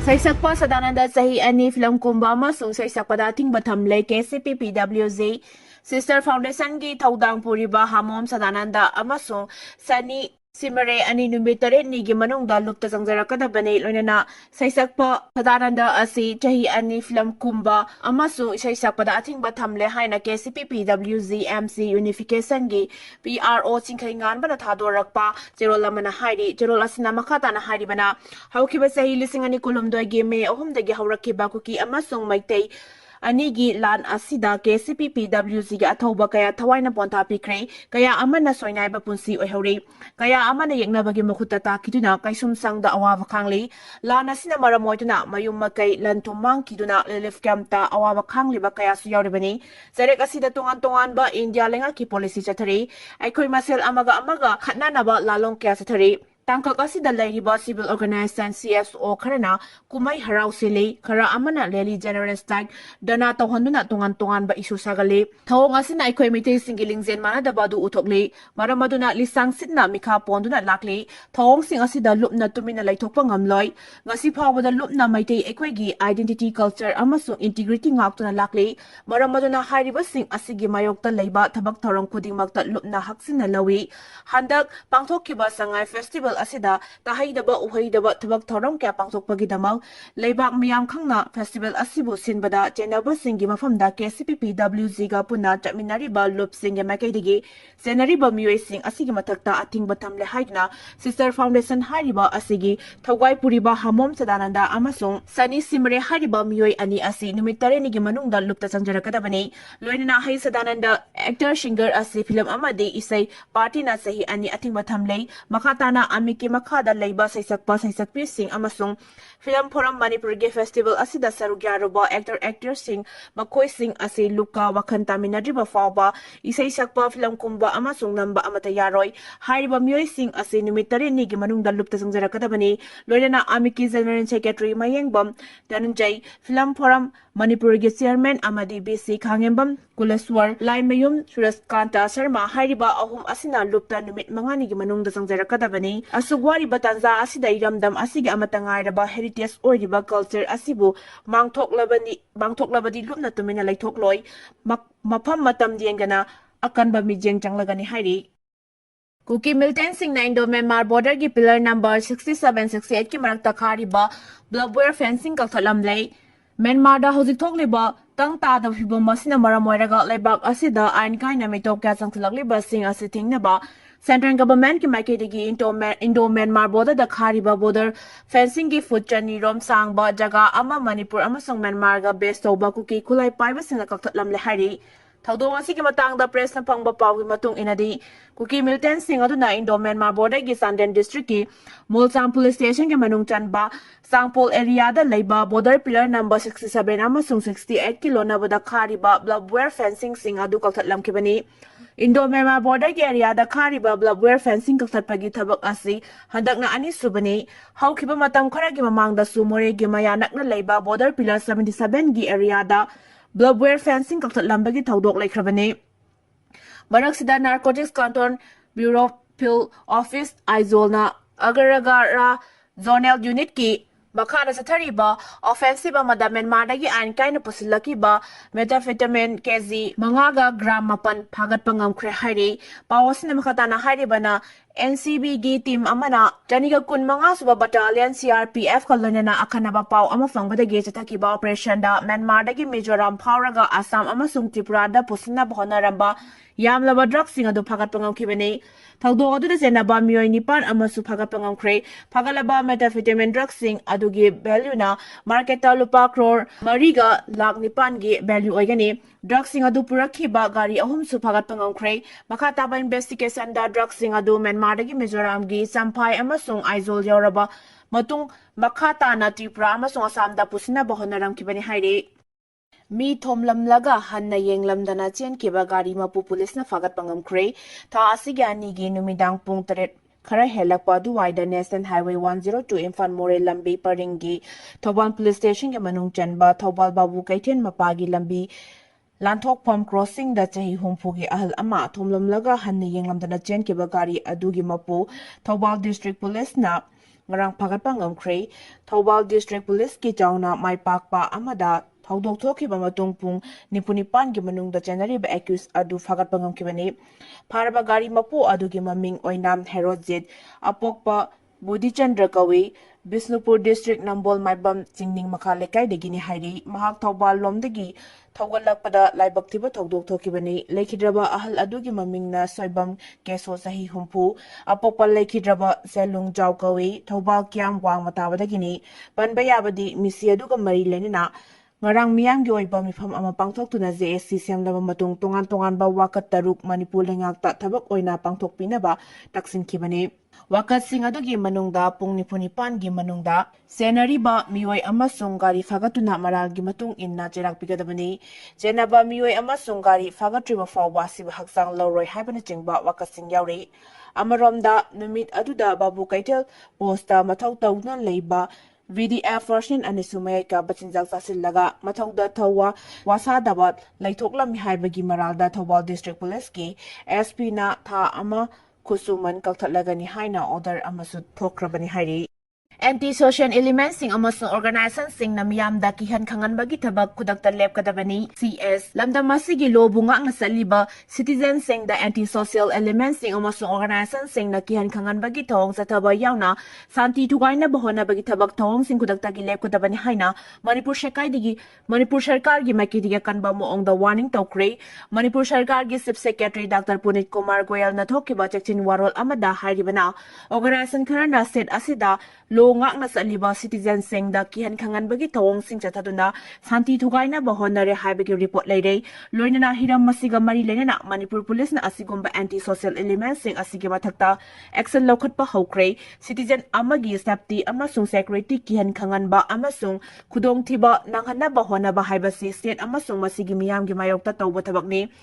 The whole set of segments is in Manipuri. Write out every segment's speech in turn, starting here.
Seisakpa Sadananda CHAHI ani film kumba amasung Seisakpa ATHINGBA thamle KCPPWZ Sister Foundation gi thaudang puriba Hamom Sadananda amasung Sani Simare ani numitare ni gi manungda lupta jangjarakadabane loinana Seisakpa Sadananda asi CHAHI ani film kumba amasung Seisakpa ATHINGBA thamle haina KCPPWZ MC unification gi PRO chingkhaingan bana thadorakpa jerolamana hairi jerol asina makata na hairi bana haukiba sahi lising ani kulumdoi gi me ahumdagi haurakkiba kuki amasung maitei anigi lan asida KCPPWZ ga athoba kaya thawaina ponta pikre kaya amana soinaiba punsi oihori kaya amana yeknabagi mukhuta takiduna kaisum sangda awawa khangli lan asina maramoituna mayum makai lan tumang kiduna relief camp ta awawa khangli ba kaya su yauribani zarek asida tungan ba India lenga ki policy chathari aikoi masel amaga khatna ba lalong kya chathari Tangkak asida lairiba civil organization CSO kharana kumai harau sile khara amana rally general strike dana tawhanduna tungan ba isu sagale thawng asina aikoi mitei singiling zen mana da badu uthokle maramaduna lisang sitna mikha ponduna lakle thawng sing asida lupna tumina laithokpa ngamloi ngasi phawbada lupna maitei aikoi gi identity culture amasung integrity ngaktuna lakle maramaduna hairiba sing asigi mayokta leiba thabak thorong khudingmakta lupna haksina lawi handak pangthokkiba sangai festival asida tahaidaba uhaidaba thabak thorom kya pangthokpagi damang leibak miyam khangna festival asibu sinbada chenaba singi mafamda KCPPWZ ga puna chaminariba lup singe makaidigi senariba mioi sing asigi mathakta athingba thamle haidna sister foundation hariba asigi thogwai puriba Hamom Sadananda amasung Sani Simre hariba mioi ani asi numitare nigi manungda lupta changjarakadabani loinana hai Sadananda actor singer asi film amadi isai party na CHAHI ani athingba thamle makhatana Miki Makada Laiba Seisakpa Saisakpi Sing amasung Film Forum Manipur ge festival asida sarugyaroba actor sing makoi sing asi luka wakanta minadriba fawba isai sakpa film kumba amasung namba amata yaroi hairiba mioi sing asi numitare ni gi manungda lupta sangjarakadabani loinana Amiki General Secretary Mayengbam Danunjai Film Forum Manipur ge chairman amadi BC Khangembam Kuleswar Laimayum Suraskanta Sharma hairiba ahum asina lupta numit mangani gi manungda sangjarakadabani asugwari batanza asida iramdam asigi amatangairaba heritage oriba culture asibu mangthoklabadi lupna tumina laithokloi mafam matam diengana akanba mijeng changlagani hairi Kuki Militant Singna Myanmar border ki pillar number 67-68 ki marakta khariba blobware fencing Kalthatlamle Myanmar da hojik thokliba tang ta da phibom masina maramoiraga leibak asida ain kaina mitop kya changthlakliba sing asi thingnaba Central government ki maikidigi Indo-Myanmar border da khariba border fencing ki futchani rom sangba jaga ama Manipur amasung Myanmar ga base tawba kuki khulai paiba singna Kalthatlamle hari Thawdong asigi matangda press na pangba pawgi matung inadi Kuki Militant Singna aduna Indo-Myanmar border ki Sandan district ki Mulsang police station ki manung chanba Sangpol area da leiba border pillar number 67 amasung 68 kilo na bada khariba blobware fencing sing adu Kalthatlamkibani Indo-Myanmar border ki area da khariba blobware fencing Kalthatpagi thabak asi handakna ani subani haukiba matam khara ki mamangda sumore gi maya nakna leiba border pillar 77 gi area da blobware fencing Kalthatlambagi thaudok laikhrabani Maraksida Narcotics Control Bureau Pill Office Aizolna Agaragara Zonal Unit ki Makana Sathariba offensive amada Myanmar dagi ain kaina pusilaki ba methamphetamine kg mangaga gram mapan phagat pangam khre hairi pawasina makhatana hairi bana NCB gi team amana janiga kun manga suba battalion CRPF kolonena akhanaba paw ama fangbada ge chathaki ba operation da Myanmar dagi Mizoram phawraga Assam amasung Tripura da pusina bhonaramba yamlaba drug sing adu phagat pangam khibani thawdo adu de senaba mioi nipan amasu phagat pangam khre phagalaba methamphetamine drug sing adugi value na market ta lupa crore mariga lakh nipan gi value oigani drug sing adu purakhiba gari ahum su phagat pangam khre makata ba investigation da drug sing adu Myanmar dagi Mizoram gi Samphai amasung Aizol yauraba matung makata na Tripura amasung Assam da pusina bhonaram kibani hairi Mi thomlamlaga hanna yenglamdana chen kiba gari mapu police na fagat pangam khre tha asigi ani gi numidang pung 3 khara helakpa duwaida National Highway 102 Imphal More lambi paringi Thobal police station ke manung chanba Thobal babu kaithen mapagi lambi Lanthok Pom Crossing da CHAHI humpugi ahal ama thomlamlaga hanna yenglamdana chen kiba gari adugi mapu Thobal District Police na ngarang phagatpa ngamkhre Thobal District Police ki chawna maipakpa amada thawdok thokiba matung pung nipunipan gi manungda chenariba accused adu phagatpa ngamkibani pharaba gari mapu adu gi maming oinam Herojit apokpa Budichandra Kawi Bisnupur District Nambol Maibam Chingning Makha Lekai degini hairi mahak Thobal lomdagi thawgalakpada laibaktiba thawdok thokibani lekhidraba ahal adugi mamingna soibam keso sahi humpu apopal lekhidraba selung jaw kawi Thobal kyam wang matabadagini panbayabadi misi aduga mari lenina ngarang miyam gi oiba mifam ama pangthok tuna JSC semlaba matung tongan tongan ba wakat taruk Manipur lengakta thabak oina pangthok pinaba taksin khibani wakat sing adugi manungda pung nipunipan gi manungda senariba mioi amasung gari fagatuna maral gi matung inna cherak pigadabani jenaba mioi amasung gari fagatriba fawwa siba haksang loroi haibana chingba wakat sing yauri amaromda numit aduda babu kaitel posta mathau tawna leiba VDF version and Sumay ka Bachinjal Sasilaga, Matauda Tawa, Wasadabat, Laitoklam Haibagi Maralda Tawal District Police ki, SP na Ta Ama Kusuman Kalthatlagani Haina order Amasut Pokrabani Hari. Anti-social elements sing amasung organization Singna Myanmar kihan kangan bagi tabak kudakta lep kadabani CS lamda masigi lo bunga nga saliba citizen sing the anti-social elements sing amasung organization Singna kihan kangan bagi tawong sa taba yauna santi tugay na bahona bagi tabak tawong sing kudakta gi lep kadabani haina Manipur Shekai digi Manipur Sarkar gi makidiga kanba mo ong the warning tawkre Manipur Sarkar gi Chief Secretary Dr. Punit Kumar Goyal na thokiba chakchin warol amada haribana organization karana set asida lo ngak na sa liba citizen sing da kihan kangan bagi tawong sing chataduna santi thugay na bahonare haibagi report layrey loina na hiram masiga mari lena na Manipur Police na asigumba anti-social elements sing asigi mathakta action lokhat pa hawkre citizen amagi safety amasung security kihan kangan ba amasung khudong thiba nanghanna bahona ba haibasi state amasung masigi miyam gi mayokta tawba thabakni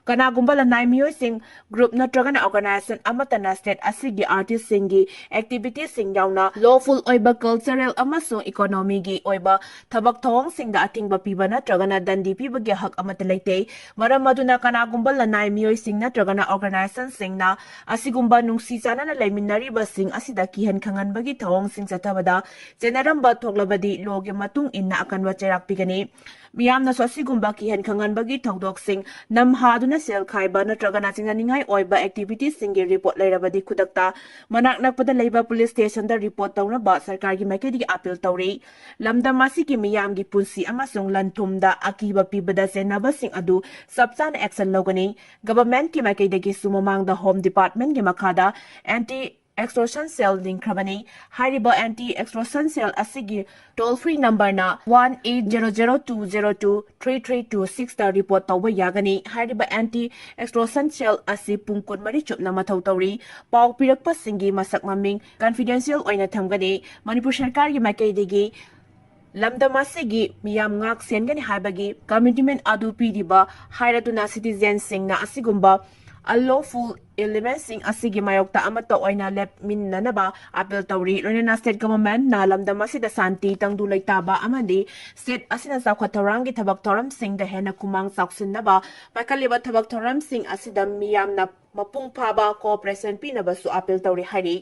kanagumba lanai miyoi sing group natragana organization amatana state asigi artist singi activities sing yauna lawful oiba cultural amasung economy gi oiba thabak thong sing da athingba piba natragana dandi piba gi hak amata leite maram maduna kanagumba lanai miyoi sing natragana organization sing na asigumba nungsi chana na leiminari ba sing asida kihan khangan bagi thong sing chatabada generamba thoklabadi loge matung inna akanwa cherak pigani miyamna so asigumba kihan khangan bagi thodok sing namhaduna sel khaiba natragana chingnaningai oiba activities singi report lairabadi khudakta manak nakpada leiba police station da report tawna ba sarkar gi maikedi appeal tawri lamda masi ki miyam gi punsi amasung lanthumda akiba pibada senaba sing adu subsan action logani government ki maikedi gi sumamang da home department gi makada anti extortion cell link krabani hariba anti extortion cell asigi toll free number na 1800202332 da report tawba yagani hariba anti extortion cell asi pungkun mari chupna mathau tawri paw pirakpa singi masak maming confidential oina thamgani Manipur Sarkar gi maikaidegi lamda masigi miyam ngak sengani haibagi commitment adu pidiba hairatuna citizen singna asigumba unlawful elements sing asigi mayokta amata oina lep min nanaba appeal tawri lona state government na lamda masida santi tangdu leitaba amadi state asina sakhwatarangi thabak thoram sing da hena kumang saksin naba pakaliba thabak thoram sing asida miyam na mapung phaba cooperation pinaba su appeal tawri hari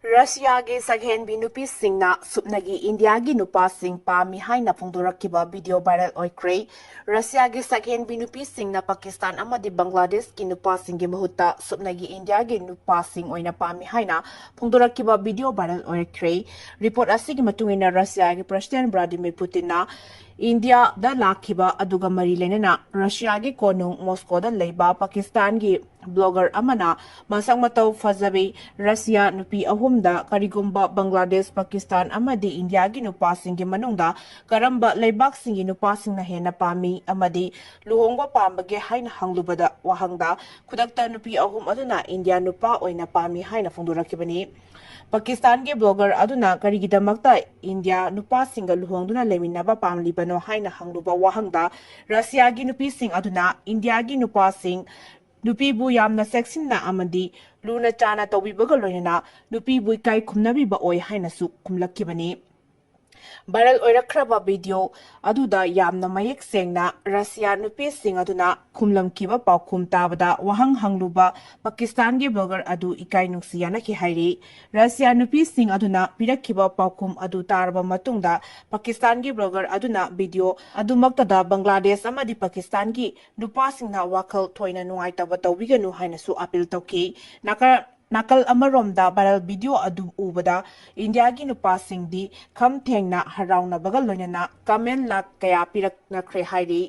Russia gi saghen binupi singna supnagi India gi nupa sing pa mi haina phongdorakkiba video viral oikre Russia gi saghen binupi singna Pakistan amadi Bangladesh gi nupa singi mahutta supnagi India gi nupa sing oina pa mi haina phongdorakkiba video viral oikre report asigi matungina Russia gi President Vladimir Putin na India da lakhiba aduga mari lenena Russia gi konung Moscow da leiba Pakistan gi blogger amana masang matau fazabi Russia nupi ahumda karigumba Bangladesh Pakistan amadi India gi nupa singi manungda karamba leibak singi nupa sing na hena pami amadi luhongwa pambage haina hanglubada wahangda khudakta nupi ahum aduna India nupa oina pami haina phongdorakibani Pakistan ge blogger aduna karigidamakta India nupa singa luhongduna leminaba pamlibano haina hangluba wahangda Russia gi nupi sing aduna India gi nupa sing nupi bu yamna section na amadi luna chana tobibaga loina nupi bu kai khumnabi ba oi haina su khumlakkibani Viral oikhre video aduda yamna mayek sengna Russia nupi sing aduna khumlam kiba paukhum tabada wahang hangluba Pakistan gi blogger adu ikai nungsiyana ki hairi Russia nupi sing aduna pirakhiba paukhum adu tarba matungda Pakistan gi blogger aduna video adumakta da Bangladesh amadi Pakistan gi nupa singna wakhal thoina nuaitaba tawbiganu haina su appeal tawki Nakal amaromda viral video adu ubada India gi nupa singdi kham thengna harauna bagal loinana comment lak kaya pirak na khre hairi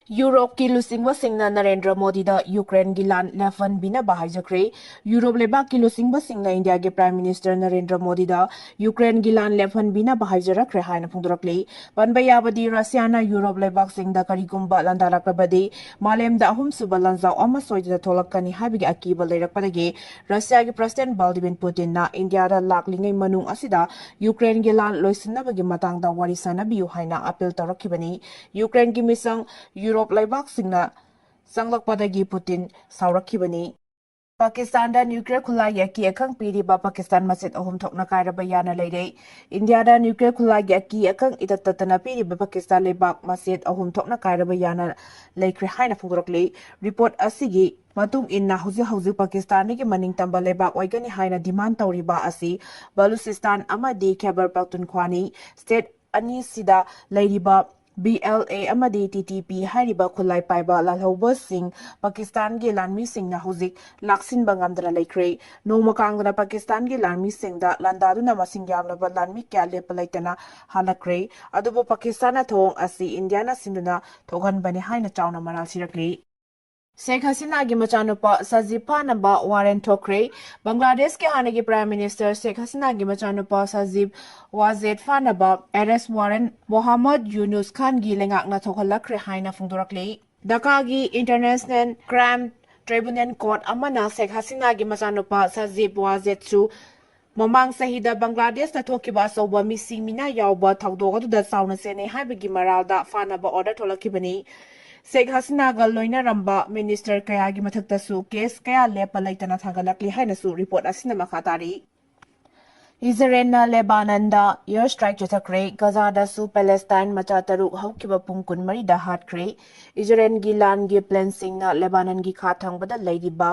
Europe ki lusingba singna Narendra Modi da Ukraine gi lan LEPHANBINABA HAIJAKHRE Europe leba ki lusingba singna India ge Prime Minister Narendra Modi da Ukraine gi lan LEPHANBINABA HAIJAKHRE haina phungdorakle banba yabadi Russia na Europe leba singda karigumba landalakrabadi malem da ahum suba lanzau ama soida tholakani habigi akiba leirakpadagi Russia ge President Vladimir Putin na India da laklingai manung asida Ukraine ge lan loisinabagi matangda wari sanabiu haina appeal tarakibani Ukraine gi misang Europe laibak singna sanglakpadagi Putin saurakibani Pakistan da nuclear khulai yaki akang piriba Pakistan masit ahum thokna kairaba yana leire India da nuclear khulai yaki akang itatatana piriba Pakistan laibak masit ahum thokna kairaba yana leikre haina phungdorokle report asigi matung inna hauzi Pakistan gi maning tamba laibak oigani haina demand tawriba asi Baluchistan amadi Khyber Pakhtunkhwa state ani sida leiriba BLA amadi TTP hariba khulai paiba lalhoba sing Pakistan ge lanmi sing na hozik laksin bangamdra laikre noma kangdana Pakistan ge lanmi sing da landaduna masing yamlaba lanmi kya lepalaitana halakre adubo Pakistan thong asi India na sinduna thogan bani haina chauna maral sirakle Sheikh Hasina gi machanupa Sajib Phanaba warrant thokre Bangladesh ke hanagi Prime Minister Sheikh Hasina gi machanupa Sajib Wazid Phanaba arrest warrant Mohammad Yunus Khan gi lengakna thokhalakre haina phungdorakle Dhaka gi International Crime Tribunal Court amana Sheikh Hasina gi machanupa Sajib Wazid su Momang sahida Bangladesh na thokiba soba misi mina yauba thawdog adu da sauna sene haibagi maralda Phanaba order tholakibani Sheikh Hasina ga loina ramba minister kaya gi mathakta su case kaya lepa laitana thagalakli haina su report asina makhatari Israel na Lebanon da air strike chathakre Gaza da su Palestine macha taruk haukiba pungkun mari da hatkre Israel gi lan gi plan sing na Lebanon gi khathang bada leiriba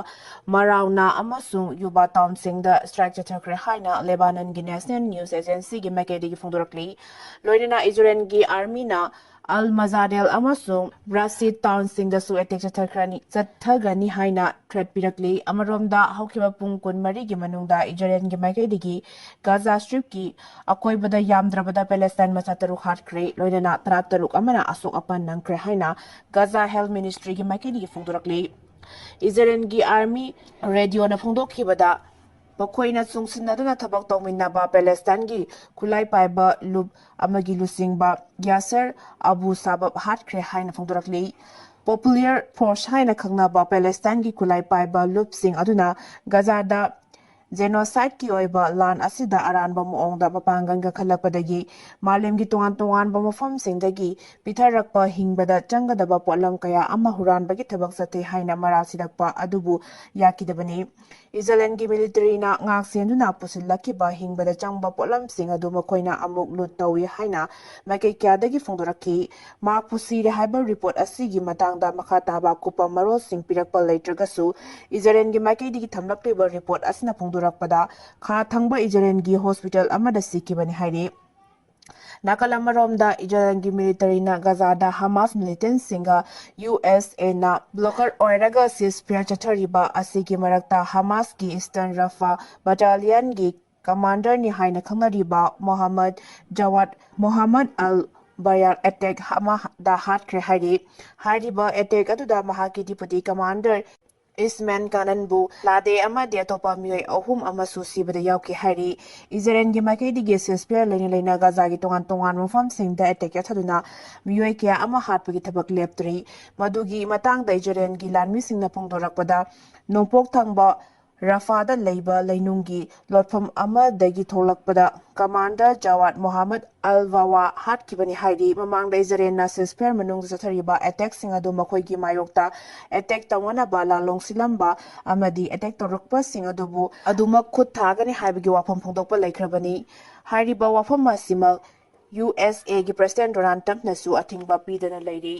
marauna amasung yuba town sing da strike chathakre haina Lebanon gi National News Agency gi makedi gi phungdorakli loina Israel gi army na Al-Mazadel amasung Rasid town sing da su attack chathagani haina threat pirakli amaromda haukiba pungkun mari gi manungda Israel gi maikedi gi Gaza Strip ki akoibada yamdrabada Palestine machataru hatkre loinana taruk amana asok apan nangkre haina Gaza Health Ministry gi maikedi gi phungdorakli Israel gi army radio na phungdokhibada Bakoina sungsinaduna thabak tawminaba Palestine gi khulai paiba lub amagi lusingba Yasser Abu Sabab hatkre haina phungdorakli Popular Force haina khangnaba Palestine gi khulai paiba lub sing aduna Gaza da genocide ki oiba lan asida aranba muongda mapanganga khalakpadagi malemgi tongan ba mafam singdagi pitharakpa hingbada changadaba polam kaya ama huranbagi thabak sate haina maral sidakpa adubu yakidabani Israel gi military na ngak senduna pusilaki ba hingbada changba polam sing adu makoina amuk lut tawi haina makai kyadagi phongdoraki ma pusire haiba report asigi matangda makhata ba kupa maro sing pirakpa leitragasu Israel gi makai digi thamlakte ba report asina phongdorakpada kha thangba Israel gi hospital amada sikibani haire Nakalamaromda Israel gi military na Gaza da Hamas Militant Singna USA na blocker oiraga ceasefire chathariba asigi marakta Hamas gi Eastern Rafah Battalion gi commander ni haina khangnariba Muhammad al Bayar attack hama da hatkre hariba attack aduda mahaki deputy commander Isman Kananbu Lade amadi atopa mioi ahum amasu sibada yauki hari Israel gi makai gi ceasefire leina Gaza gi tongan mafam singda attack yathaduna mioi kya ama hatpagi thabak leptri madugi matang da Israel gi lanmi singna phongdorakpada nopok thangba Rafada leiba leinungi lotfam amadagi tholakpada Commander Jawad Muhammad Al-Wawa hatkibani hairi mamangda Israel na ceasefire manung chathariba attack sing adu makhoi mayokta attack tawna ba lalong silamba amadi attack torokpa sing adubu aduma khut thagani haibigi wafam phongdokpa laikhrabani hairiba wafam masima USA ꯒꯤ ꯄ꯭ꯔꯁꯤꯗꯦꯟꯠ ꯗꯣꯅꯥꯜꯗ ꯇ꯭ꯔꯝꯞꯅꯁꯨ ꯑꯊꯤꯡꯕ ꯄꯤꯗꯅ ꯂꯩꯔꯤ꯫